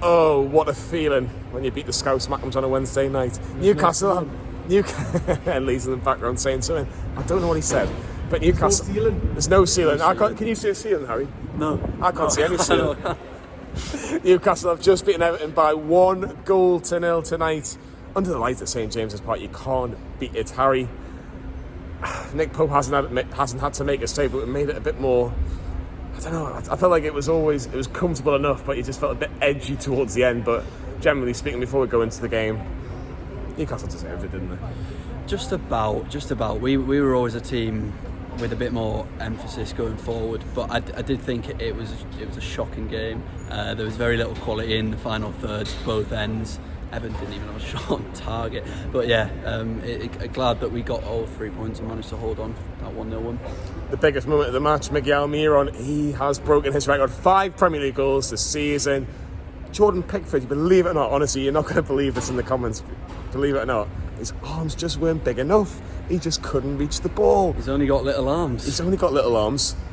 Oh, what a feeling when you beat the Scouse Mackems on a Wednesday night. Newcastle, and Lee's in the background saying something. I don't know what he said, but Newcastle. There's no ceiling. Can you see a ceiling, Harry? No. I can't see any ceiling. Newcastle have just beaten Everton by 1-0 tonight. Under the lights at St James's Park, you can't beat it, Harry. Nick Pope hasn't had to make a save, but it made it a bit more. I don't know. I felt like it was comfortable enough, but you just felt a bit edgy towards the end. But generally speaking, before we go into the game, Newcastle deserved it, didn't they? Just about. We were always a team with a bit more emphasis going forward, but I did think it was a shocking game. There was very little quality in the final thirds, both ends. Everton didn't even have a shot on target. But yeah, glad that we got all 3 points and managed to hold on that 1-0 win. The biggest moment of the match, Miggy Almiron, he has broken his record. 5 Premier League goals this season. Jordan Pickford, believe it or not, honestly, you're not going to believe this in the comments, believe it or not, his arms just weren't big enough. He just couldn't reach the ball. He's only got little arms.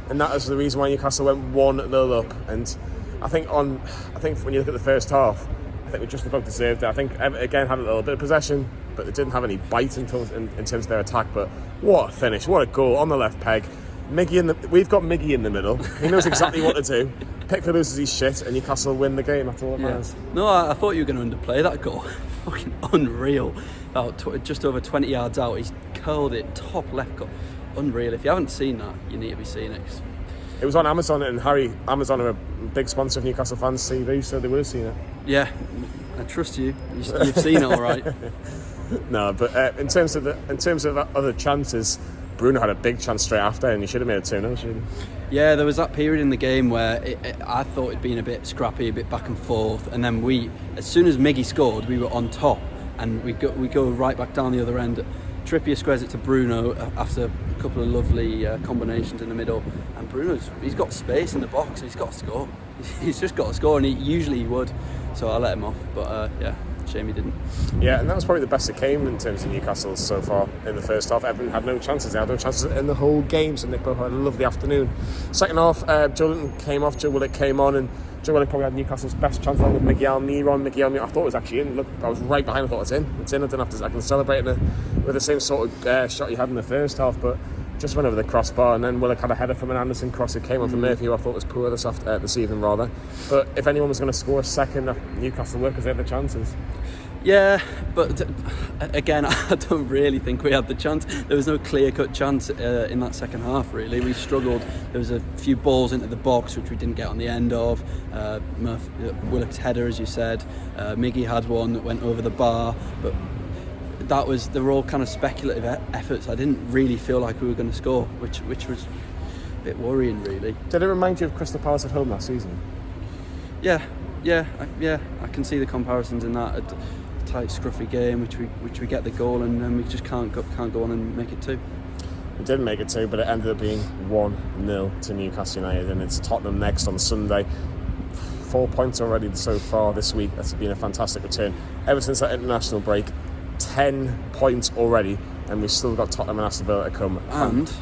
And that is the reason why Newcastle went 1-0 up. And I think when you look at the first half, I think we just about deserved it. I think again had a little bit of possession, but they didn't have any bite in terms of their attack. But what a finish! What a goal on the left peg. We've got Miggy in the middle. He knows exactly what to do. Pickford loses his shit, and Newcastle win the game. That's all that matters. No, I thought you were going to underplay that goal. Fucking unreal. About just over 20 yards out, he's curled it top left goal. Unreal. If you haven't seen that, you need to be seeing it. It was on Amazon, and Harry, Amazon are a big sponsor of Newcastle Fans TV, so they would have seen it. Yeah, I trust you. You've seen it all right. No, but in terms of other chances, Bruno had a big chance straight after, and he should have made it 2-0, shouldn't he? Yeah, there was that period in the game where I thought it'd been a bit scrappy, a bit back and forth, and then as soon as Miggy scored, we were on top, and we go right back down the other end. Trippier squares it to Bruno after a couple of lovely combinations in the middle, and he's got space in the box. He's got to score. He's just got to score, and usually he would. So I let him off, but yeah, shame he didn't. Yeah, and that was probably the best it came in terms of Newcastle so far in the first half. Everton had no chances. They had no chances in the whole game, so Nick Pope had a lovely afternoon. Second half, Joe Linton came off, Joe Willock came on, and Joe Willock probably had Newcastle's best chance along with Miggy Almiron. I thought it was actually in. Look, I was right behind. I thought it's in. I didn't have to. I can celebrate it with the same sort of shot he had in the first half, but just went over the crossbar, and then Willock had a header from an Anderson cross. It came on from Murphy, who I thought was poor this evening rather. But if anyone was going to score a second, Newcastle were, because they had the chances. Yeah, but again, I don't really think we had the chance. There was no clear-cut chance in that second half, really. We struggled. There was a few balls into the box, which we didn't get on the end of. Willock's header, as you said. Miggy had one that went over the bar, but they were all kind of speculative efforts. I didn't really feel like we were going to score, which was a bit worrying, really. Did it remind you of Crystal Palace at home last season? Yeah, I can see the comparisons in that. A tight, scruffy game, which we get the goal, and then we just can't go on and make it 2. We didn't make it 2, but it ended up being 1-0 to Newcastle United, and it's Tottenham next on Sunday. 4 points already so far this week. That's been a fantastic return. Ever since that international break, 10 points already, and we've still got Tottenham and Aston Villa to come. And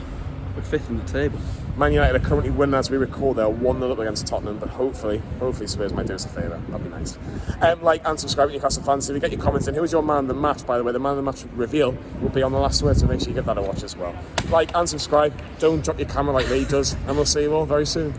we're 5th in the table. Man United are currently winning as we record. They're 1-0 up against Tottenham, but hopefully Spurs might do us a favour. That'd be nice. Like and subscribe to Newcastle Fans TV. Get your comments in. Who was your man of the match, by the way? The man of the match reveal will be on the last word, so make sure you give that a watch as well. Like and subscribe. Don't drop your camera like Lee does, and we'll see you all very soon.